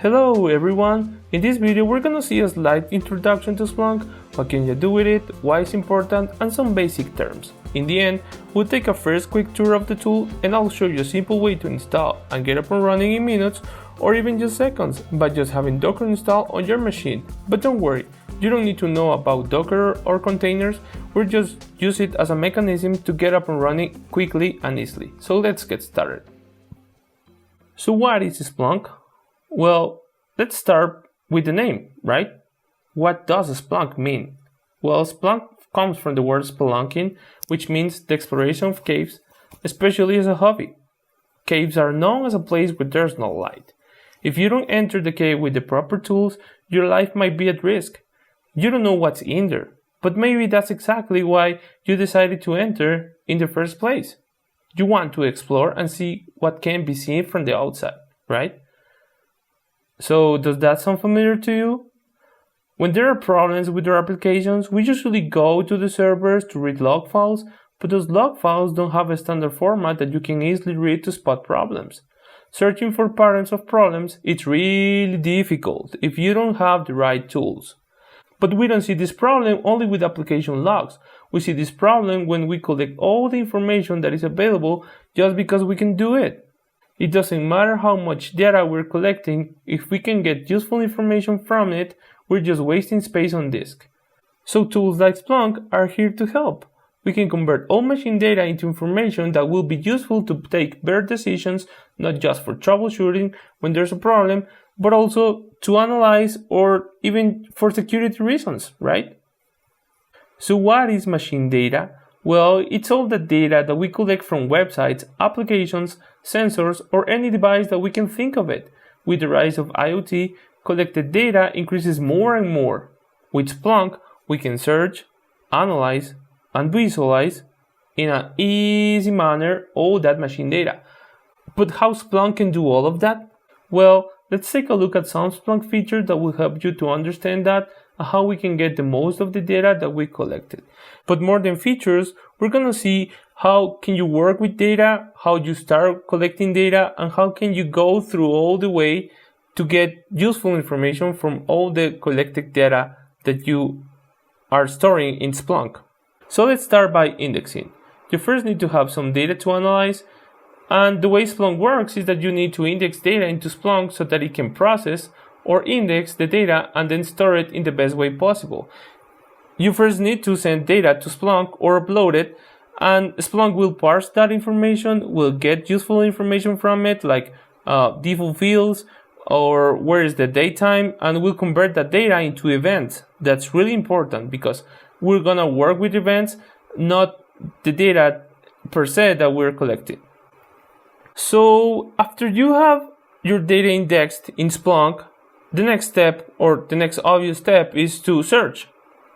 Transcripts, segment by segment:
Hello everyone! In this video we're gonna see a slight introduction to Splunk, what can you do with it, why it's important, and some basic terms. In the end, we'll take a first quick tour of the tool and I'll show you a simple way to install and get up and running in minutes or even just seconds by just having Docker installed on your machine. But don't worry, you don't need to know about Docker or containers, we'll just use it as a mechanism to get up and running quickly and easily. So let's get started. So what is Splunk? Well, let's start with the name, right? What does Splunk mean? Well, Splunk comes from the word spelunking, which means the exploration of caves, especially as a hobby. Caves are known as a place where there's no light. If you don't enter the cave with the proper tools, your life might be at risk. You don't know what's in there, but maybe that's exactly why you decided to enter in the first place. You want to explore and see what can be seen from the outside, right? So does that sound familiar to you? When there are problems with our applications, we usually go to the servers to read log files, but those log files don't have a standard format that you can easily read to spot problems. Searching for patterns of problems, it's really difficult if you don't have the right tools. But we don't see this problem only with application logs. We see this problem when we collect all the information that is available just because we can do it. It doesn't matter how much data we're collecting, if we can get useful information from it, we're just wasting space on disk. So tools like Splunk are here to help. We can convert all machine data into information that will be useful to take better decisions, not just for troubleshooting when there's a problem, but also to analyze or even for security reasons, right? So what is machine data? Well, it's all the data that we collect from websites, applications, sensors, or any device that we can think of it. With the rise of IoT, collected data increases more and more. With Splunk, we can search, analyze, and visualize in an easy manner all that machine data. But how Splunk can do all of that? Well, let's take a look at some Splunk features that will help you to understand that and how we can get the most of the data that we collected. But more than features, we're gonna see how can you work with data, how you start collecting data, and how can you go through all the way to get useful information from all the collected data that you are storing in Splunk. So let's start by indexing. You first need to have some data to analyze, and the way Splunk works is that you need to index data into Splunk so that it can process or index the data and then store it in the best way possible. You first need to send data to Splunk or upload it, and Splunk will parse that information, will get useful information from it like default fields or where is the datetime, and will convert that data into events. That's really important because we're gonna work with events, not the data per se that we're collecting. So after you have your data indexed in Splunk, the next step or the next obvious step is to search.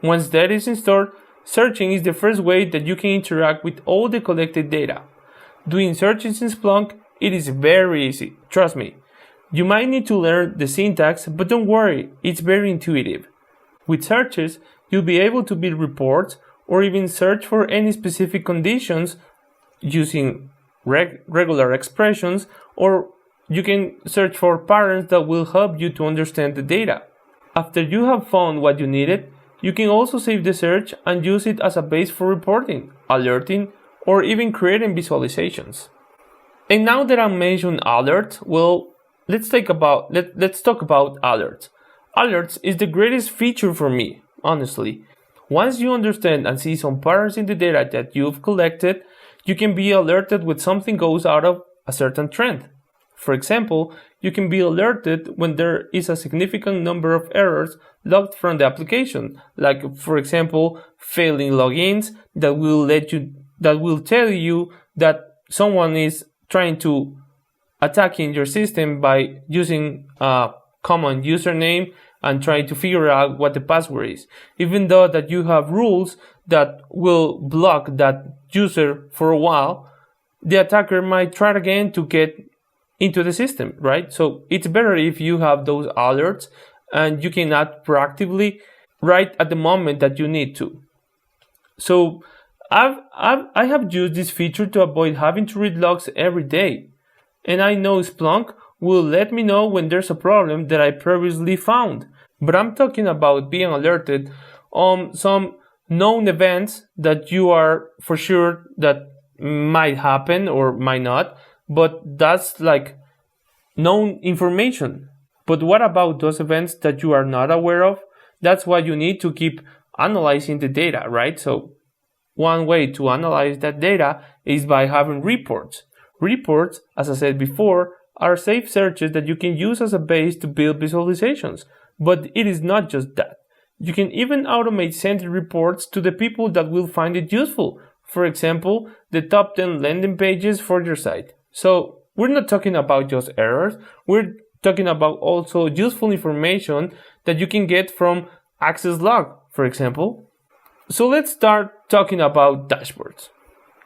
Once that is installed, searching is the first way that you can interact with all the collected data. Doing searches in Splunk, it is very easy, trust me. You might need to learn the syntax, but don't worry, it's very intuitive. With searches, you'll be able to build reports or even search for any specific conditions using regular expressions, or you can search for patterns that will help you to understand the data. After you have found what you needed, you can also save the search and use it as a base for reporting, alerting, or even creating visualizations. And now that I mentioned alerts, well, let's talk about alerts. Alerts is the greatest feature for me, honestly. Once you understand and see some patterns in the data that you've collected, you can be alerted when something goes out of a certain trend. For example, you can be alerted when there is a significant number of errors logged from the application, like for example, failing logins that will tell you that someone is trying to attacking your system by using a common username and trying to figure out what the password is, even though that you have rules that will block that user for a while. The attacker might try again to get into the system, right? So it's better if you have those alerts and you can act proactively right at the moment that you need to. So I have used this feature to avoid having to read logs every day. And I know Splunk will let me know when there's a problem that I previously found. But I'm talking about being alerted on some known events that you are for sure that might happen or might not, but that's like known information. But what about those events that you are not aware of? That's why you need to keep analyzing the data, right? So one way to analyze that data is by having reports. Reports, as I said before, are safe searches that you can use as a base to build visualizations. But it is not just that. You can even automate sending reports to the people that will find it useful. For example, the top 10 landing pages for your site. So we're not talking about just errors. We're talking about also useful information that you can get from access log, for example. So let's start talking about dashboards.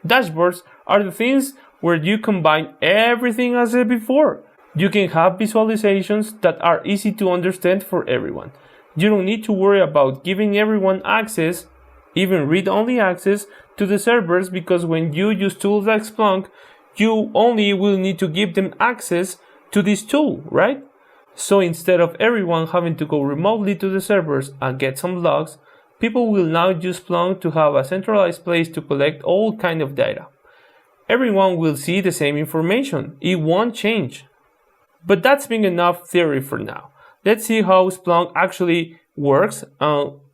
Dashboards are the things where you combine everything I said before. You can have visualizations that are easy to understand for everyone. You don't need to worry about giving everyone access, even read-only access, to the servers, because when you use tools like Splunk, you only will need to give them access to this tool, right? So instead of everyone having to go remotely to the servers and get some logs, people will now use Splunk to have a centralized place to collect all kind of data. Everyone will see the same information. It won't change. But that's been enough theory for now. Let's see how Splunk actually works.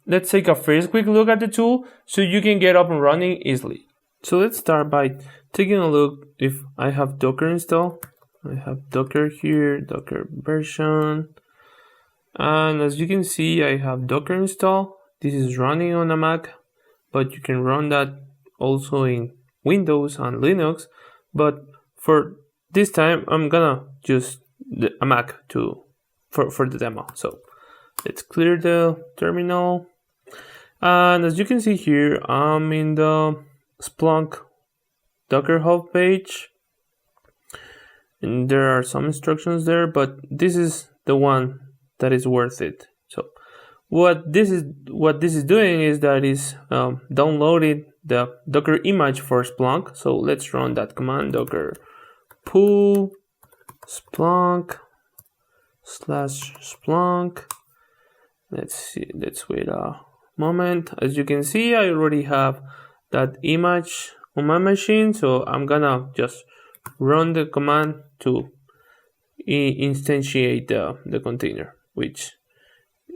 Let's take a first quick look at the tool so you can get up and running easily. So let's start by taking a look if I have Docker installed. I have Docker here, Docker version. And as you can see, I have Docker installed. This is running on a Mac, but you can run that also in Windows and Linux. But for this time, I'm gonna use a Mac for the demo. So let's clear the terminal. And as you can see here, I'm in the Splunk Docker Hub page. And there are some instructions there, but this is the one that is worth it. So what this is doing is that is downloading the Docker image for Splunk. So let's run that command, docker pull Splunk /Splunk. Let's see, let's wait a moment. As you can see, I already have that image on my machine, so I'm gonna just run the command to instantiate the container, which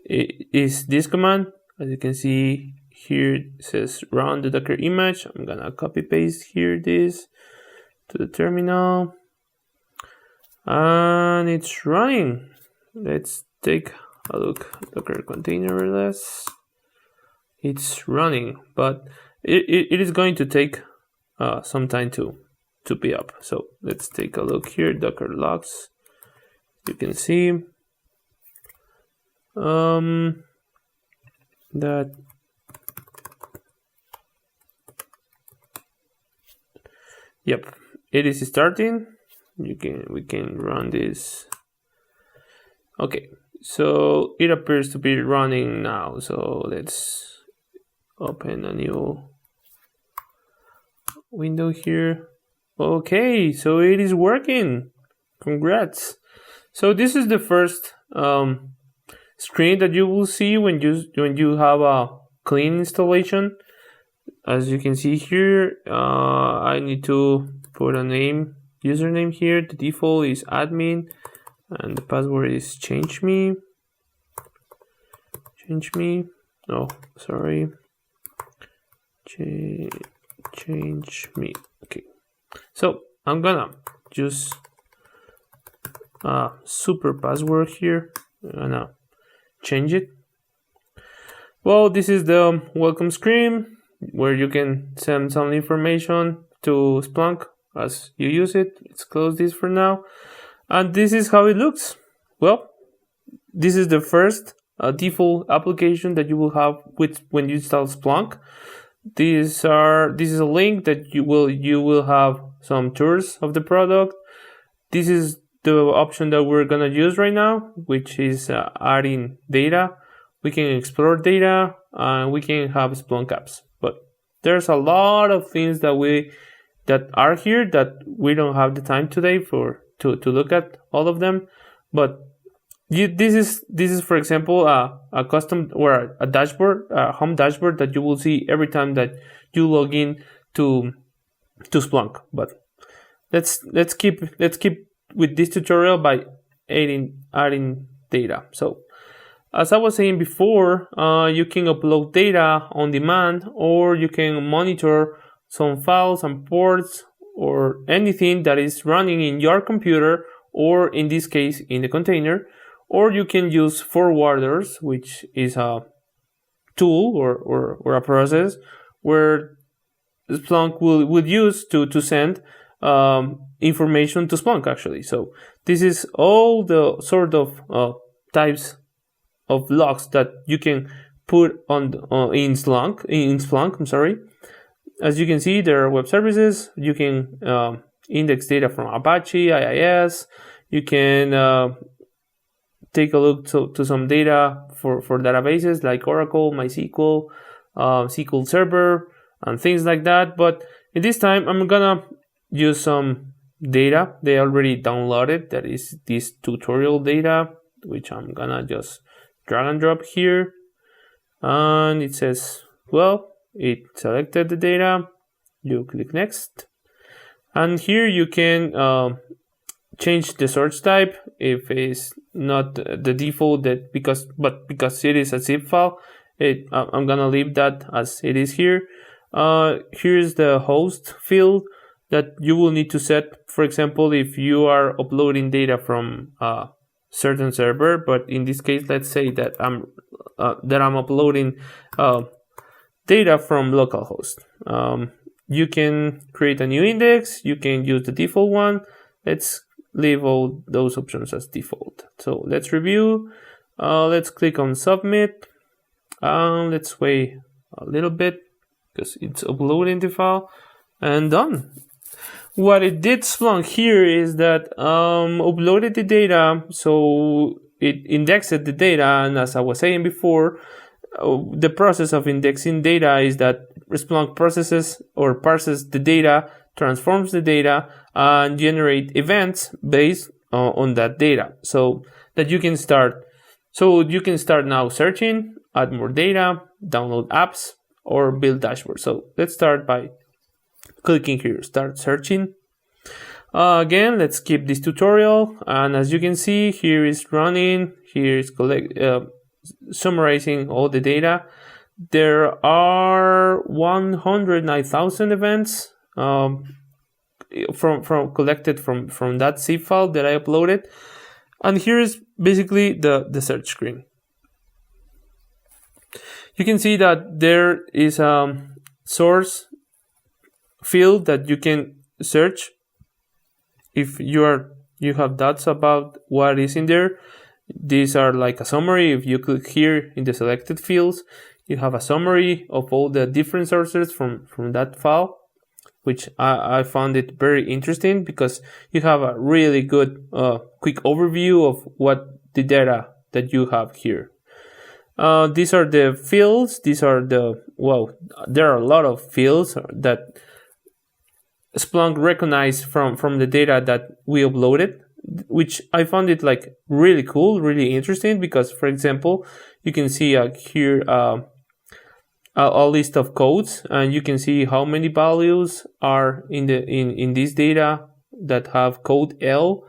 is this command. As you can see here, it says run the Docker image. I'm gonna copy paste here this to the terminal, and it's running. Let's take a look. Docker containerless. It's running, but it is going to take some time to be up. So let's take a look here. Docker logs. You can see that yep, it is starting. We can run this. Okay, so it appears to be running now. So let's open a new window here. Okay, so it is working. Congrats. So this is the first screen that you will see when you have a clean installation. As you can see here, I need to put a username here. The default is admin, and the password is change me. Oh, sorry. Change me. Okay. So I'm gonna use a super password here. I'm gonna change it. Well, this is the welcome screen where you can send some information to Splunk as you use it. Let's close this for now. And this is how it looks. Well, this is the first default application that you will have when you install Splunk. This is a link that you will have some tours of the product. This is the option that we're gonna use right now, which is adding data. We can explore data and we can have Splunk apps. But there's a lot of things that are here that we don't have the time today to look at all of them, but this is for example a custom or a dashboard, a home dashboard that you will see every time that you log in to Splunk. But let's keep with this tutorial by adding data. So as I was saying before, you can upload data on demand, or you can monitor some files and ports or anything that is running in your computer, or in this case in the container. Or you can use forwarders, which is a tool or a process where Splunk would use to send information to Splunk, actually. So this is all the sort of types of logs that you can put on in Splunk. I'm sorry. As you can see, there are web services. You can index data from Apache, IIS. You can take a look to some data for databases like Oracle, MySQL, SQL Server, and things like that. But in this time, I'm gonna use some data they already downloaded. That is this tutorial data, which I'm gonna just drag and drop here. And it says, well, it selected the data. You click next. And here you can change the search type if it's not the default, because it is a zip file. I'm gonna leave that as it is here. Here's the host field that you will need to set. For example, if you are uploading data from a certain server, but in this case, let's say that I'm uploading data from localhost. You can create a new index. You can use the default one. Let's leave all those options as default. So let's review. Let's click on submit. Let's wait a little bit because it's uploading the file, and done. What it did, Splunk, here is that uploaded the data, so it indexed the data, and as I was saying before, the process of indexing data is that Splunk processes or parses the data, transforms the data, and generate events based on that data, so that you can start. So you can start now searching, add more data, download apps, or build dashboards. So let's start by clicking here, start searching. Again, let's keep this tutorial, and as you can see, here is running. Here is summarizing all the data. There are 109,000 events from collected from that zip file that I uploaded, and here is basically the search screen. You can see that there is a source field that you can search if you have doubts about what is in there. These are like a summary. If you click here in the selected fields, you have a summary of all the different sources from that file, which I found it very interesting because you have a really good quick overview of what the data that you have here. These are the fields. These are there are a lot of fields that Splunk recognized from the data that we uploaded, which I found it like really cool, really interesting, because for example, you can see here a list of codes, and you can see how many values are in this data that have code L,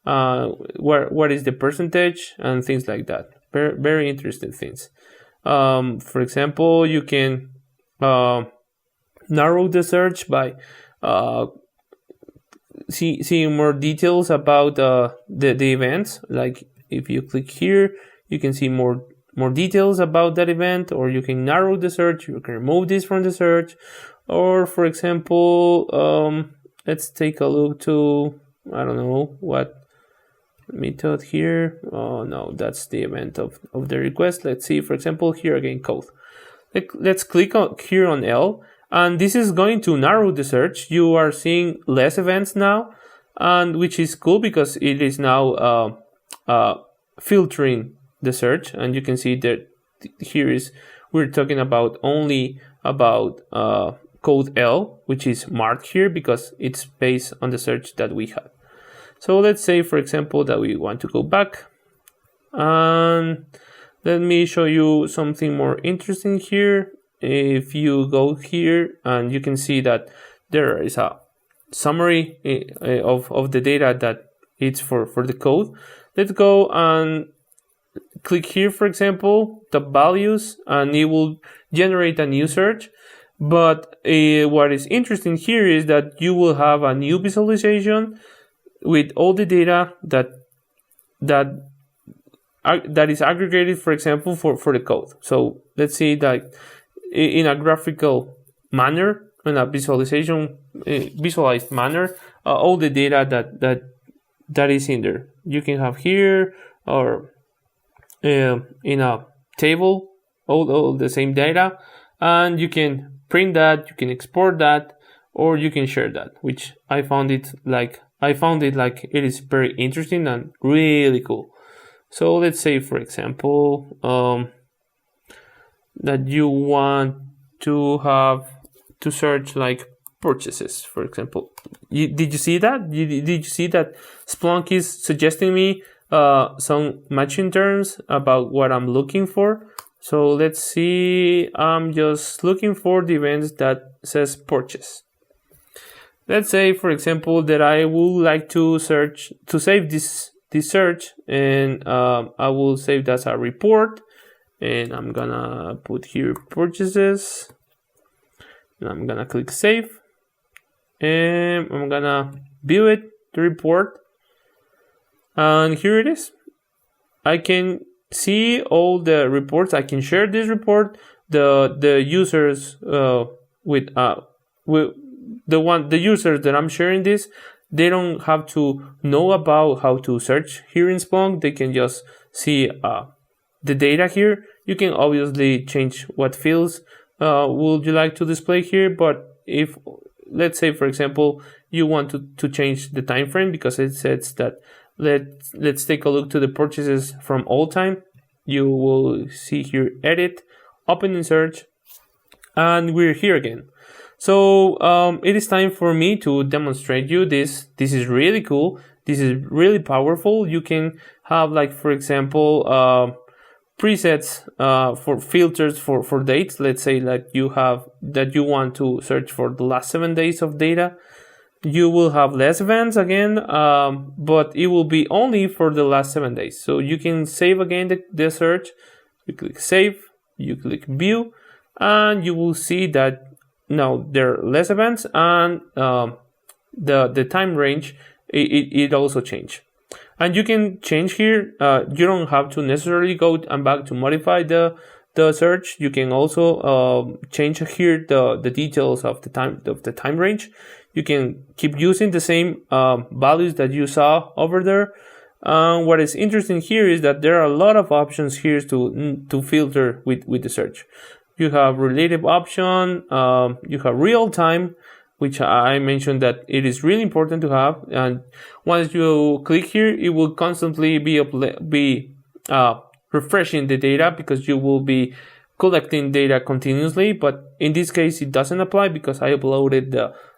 what is the percentage, and things like that. Very, very interesting things. For example, you can narrow the search by seeing more details about the events. Like if you click here, you can see more details about that event, or you can narrow the search. You can remove this from the search, or for example, let's take a look to, I don't know what method here. Oh no, that's the event of the request. Let's see, for example, here again, code. Let's click here on L, and this is going to narrow the search. You are seeing less events now, and which is cool because it is now filtering the search, and you can see that here we're talking about only about code L, which is marked here because it's based on the search that we had. So let's say, for example, that we want to go back, and let me show you something more interesting here. If you go here, and you can see that there is a summary of the data that it's for the code. Let's go and click here, for example, the values, and it will generate a new search. But what is interesting here is that you will have a new visualization with all the data that is aggregated, for example, for the code. So let's see that in a graphical manner, in a visualized manner, all the data that is in there. You can have here, or in a table, all the same data, and you can print that, you can export that, or you can share that, which I found it like it is very interesting and really cool. So let's say, for example, that you want to have to search like purchases, for example. Did you see that? Did you see that Splunk is suggesting me some matching terms about what I'm looking for? So let's see, I'm just looking for the events that says purchase. Let's say, for example, that I would like to save this search, and I will save that as a report, and I'm gonna put here purchases, and I'm gonna click save, and I'm gonna view it, the report, and here it is. I can see all the reports. I can share this report. The users with the users that I'm sharing this, they don't have to know about how to search here in Splunk. They can just see the data here. You can obviously change what fields would you like to display here, but if, let's say, for example, you want to change the time frame, because it says that let's take a look to the purchases from all time. You will see here edit, open in search, and we're here again. So it is time for me to demonstrate you this. This is really cool. This is really powerful. You can have, like, for example, presets for filters for dates. Let's say that you want to search for the last 7 days of data. You will have less events again, but it will be only for the last 7 days. So you can save again the search. You click save, you click view, and you will see that now there are less events, and the time range, it also changed. And you can change here. You don't have to necessarily go and back to modify the search. You can also change here the details of the time range. You can keep using the same values that you saw over there. What is interesting here is that there are a lot of options here to filter with the search. You have relative option, you have real time, which I mentioned that it is really important to have. And once you click here, it will constantly be refreshing the data, because you will be collecting data continuously. But in this case, it doesn't apply because I uploaded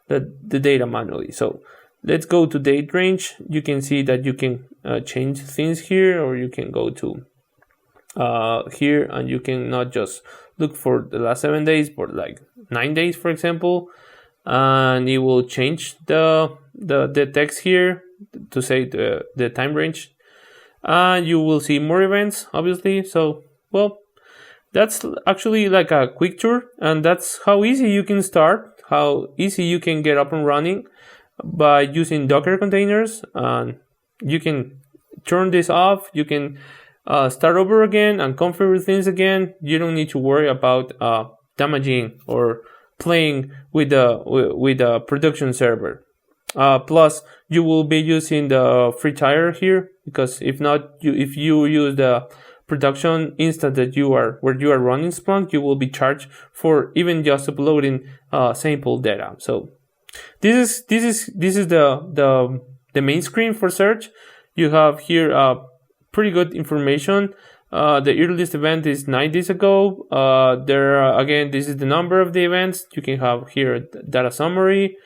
the data manually. So let's go to date range. You can see that you can change things here, or you can go to here, and you can not just look for the last 7 days, but like 9 days, for example, and it will change the text here to say the time range, and you will see more events, obviously. So, well, that's actually like a quick tour, and that's how easy you can start, how easy you can get up and running by using Docker containers. And you can turn this off. You can start over again and configure things again. You don't need to worry about damaging or playing with the production server. Plus, you will be using the free tier here, because if you use the production instance where you are running Splunk, you will be charged for even just uploading sample data. So this is the main screen for search. You have here pretty good information. The earliest event is 9 days ago. Again, this is the number of the events. You can have here data summary.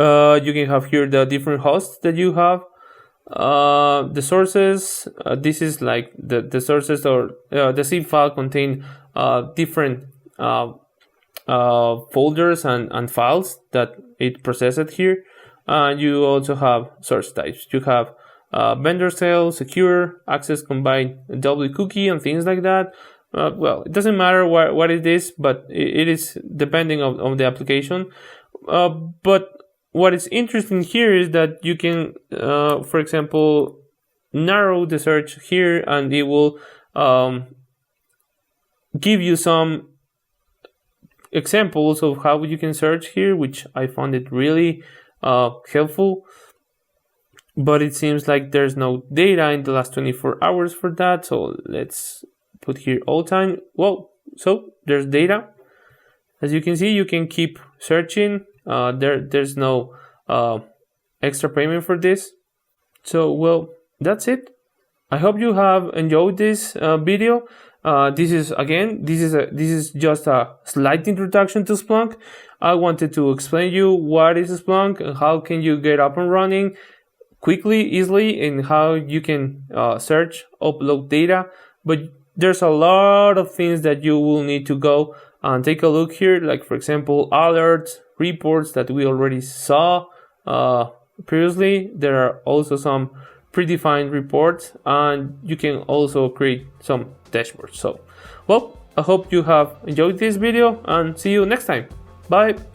You can have here the different hosts that you have. The sources, this is like the sources, or the zip file contain different folders and files that it processed here. And you also have source types. You have vendor sale, secure, access combined, double cookie, and things like that. Well, it doesn't matter what it is, but it is depending on the application. But what is interesting here is that you can, for example, narrow the search here, and it will give you some examples of how you can search here, which I found it really helpful. But it seems like there's no data in the last 24 hours for that. So let's put here all time. Well, so there's data. As you can see, you can keep searching. There's no extra payment for this. So, well, that's it. I hope you have enjoyed this video. This is just a slight introduction to Splunk. I wanted to explain you what is Splunk and how can you get up and running quickly, easily, and how you can search, upload data. But there's a lot of things that you will need to go and take a look here, like for example, alerts, reports that we already saw previously. There are also some predefined reports, and you can also create some dashboards. So, well, I hope you have enjoyed this video, and see you next time. Bye.